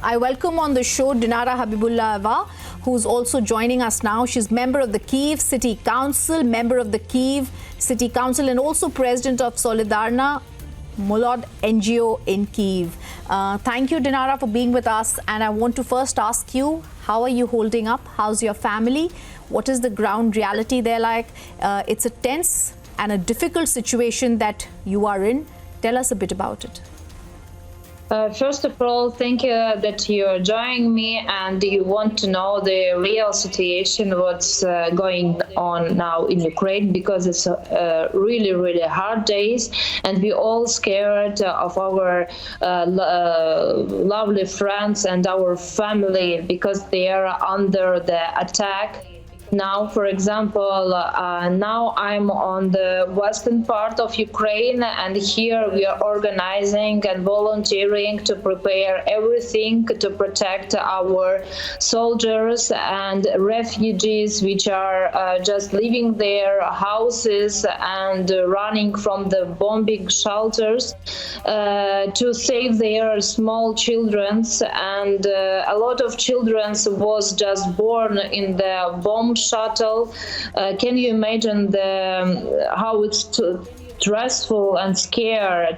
I welcome on the show Dinara Habibullaeva, who's also joining us now. She's member of the Kyiv City Council, member of the Kyiv City Council, and also president of Solidarna Molod NGO in Kyiv. Thank you, Dinara, for being with us. And I want to first ask you, how are you holding up? How's your family? What is the ground reality there like? It's a tense and a difficult situation that you are in. Tell us a bit about it. First of all, thank you that you're joining me and you want to know the real situation, what's going on now in Ukraine, because it's really, really hard days, and we all scared of our lovely friends and our family because they are under the attack. Now, for example, now I'm on the western part of Ukraine, and here we are organizing and volunteering to prepare everything to protect our soldiers and refugees which are just leaving their houses and running from the bombing shelters to save their small children. And a lot of children was just born in the bomb shuttle. Can you imagine how it's stressful and scary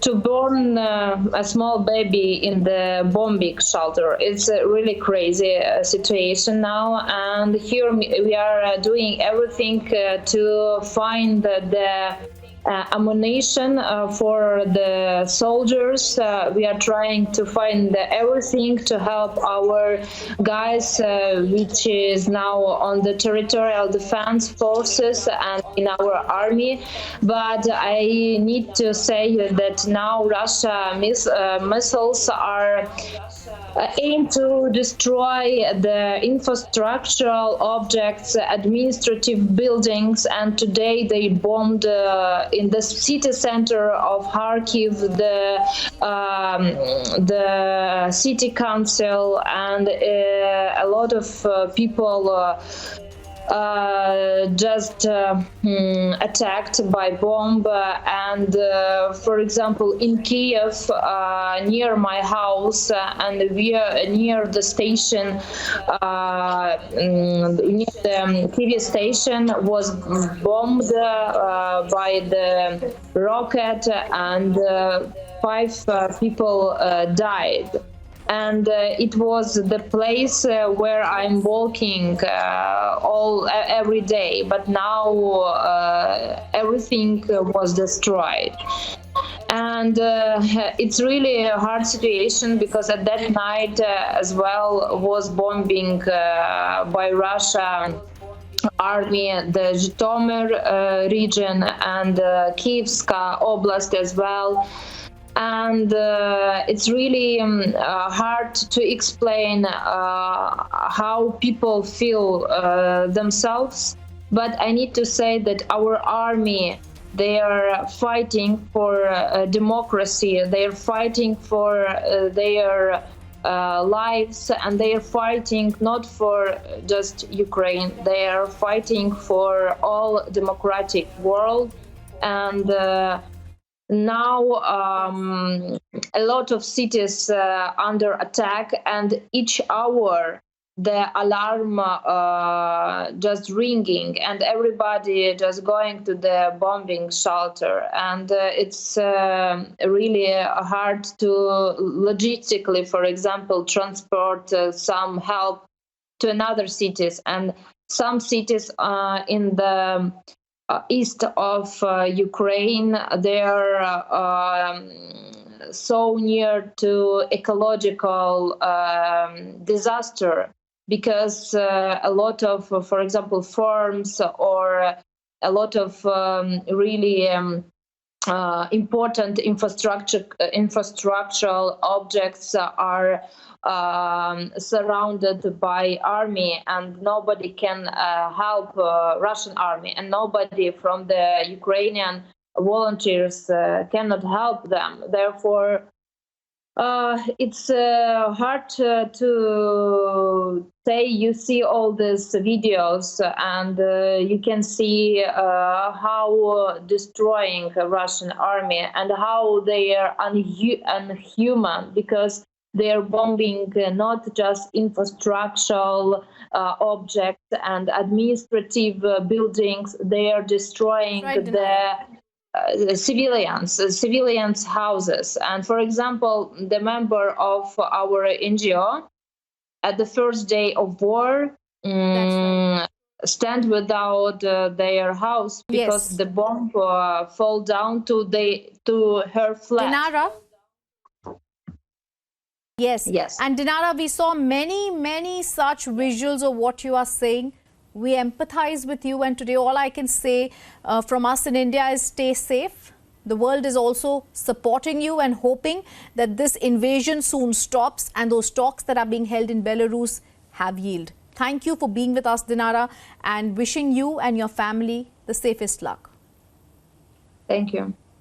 to born a small baby in the bombing shelter? It's a really crazy situation now, and here we are doing everything to find the ammunition for the soldiers. We are trying to find everything to help our guys, which is now on the territorial defense forces and in our army. But I need to say that now Russia missiles are aim to destroy the infrastructural objects, administrative buildings, and today they bombed in the city center of Kharkiv the city council, and a lot of people just attacked by bomb. And for example, in Kyiv, near my house, and we are near the station, near the Kyiv station was bombed by the rocket, and 5 people died. And it was the place where I'm walking every day, but now everything was destroyed. And it's really a hard situation because at that night as well was bombing by Russia army the Zhytomyr region and Kyivska Oblast as well. And it's really hard to explain how people feel themselves. But I need to say that our army, they are fighting for democracy, they are fighting for their lives, and they are fighting not for just Ukraine, they are fighting for all democratic world. And now a lot of cities under attack, and each hour the alarm just ringing, and everybody just going to the bombing shelter. And it's really hard to logistically, for example, transport some help to another cities. And some cities in the east of Ukraine, they are so near to ecological disaster, because a lot of, for example, farms or a lot of really important infrastructural objects are surrounded by army, and nobody can help Russian army, and nobody from the Ukrainian volunteers cannot help them. Therefore, it's hard to say. You see all these videos, and you can see how destroying a Russian army and how they are unhuman, because They're bombing not just infrastructural objects and administrative buildings. They are destroying Right, the civilians' houses. And for example, the member of our NGO at the first day of war stand without their house because Yes. the bomb fall down to her flat. Dinara? Yes. Yes. And Dinara, we saw many such visuals of what you are saying. We empathize with you, and today all I can say from us in India is stay safe. The world is also supporting you and hoping that this invasion soon stops and those talks that are being held in Belarus have yield. Thank you for being with us, Dinara, and wishing you and your family the safest luck. Thank you.